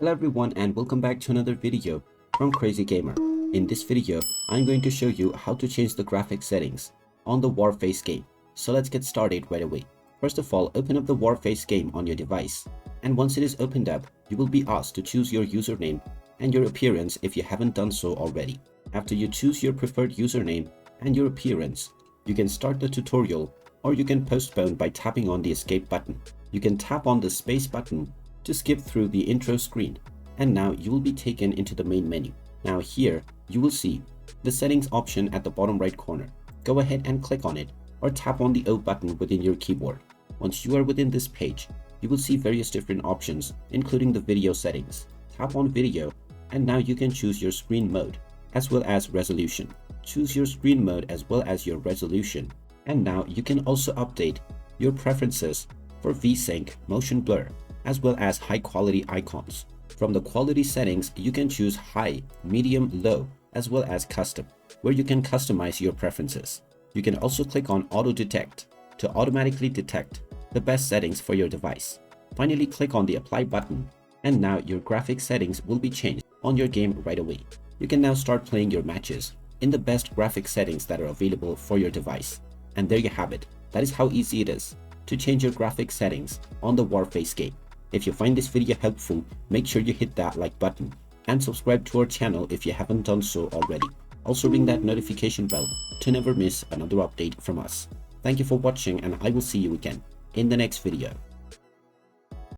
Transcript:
Hello everyone and welcome back to another video from Crazy Gamer. In this video, I'm going to show you how to change the graphics settings on the Warface game. So let's get started right away. First of all, open up the Warface game on your device. And once it is opened up, you will be asked to choose your username and your appearance if you haven't done so already. After you choose your preferred username and your appearance, you can start the tutorial or you can postpone by tapping on the escape button. You can tap on the space button to skip through the intro screen, and now you will be taken into the main menu. Now here you will see the settings option at the bottom right corner. Go ahead and click on it or tap on the O button within your keyboard. Once you are within this page, you will see various different options including the video settings. Tap on video and now you can choose your screen mode as well as resolution. Choose your screen mode as well as your resolution, and now you can also update your preferences for VSync, motion blur, as well as high quality icons. From the quality settings, you can choose high, medium, low, as well as custom, where you can customize your preferences. You can also click on auto detect to automatically detect the best settings for your device. Finally, click on the apply button, and now your graphics settings will be changed on your game right away. You can now start playing your matches in the best graphics settings that are available for your device. And there you have it. That is how easy it is to change your graphics settings on the Warface game. If you find this video helpful, make sure you hit that like button and subscribe to our channel if you haven't done so already. Also ring that notification bell to never miss another update from us. Thank you for watching and I will see you again in the next video.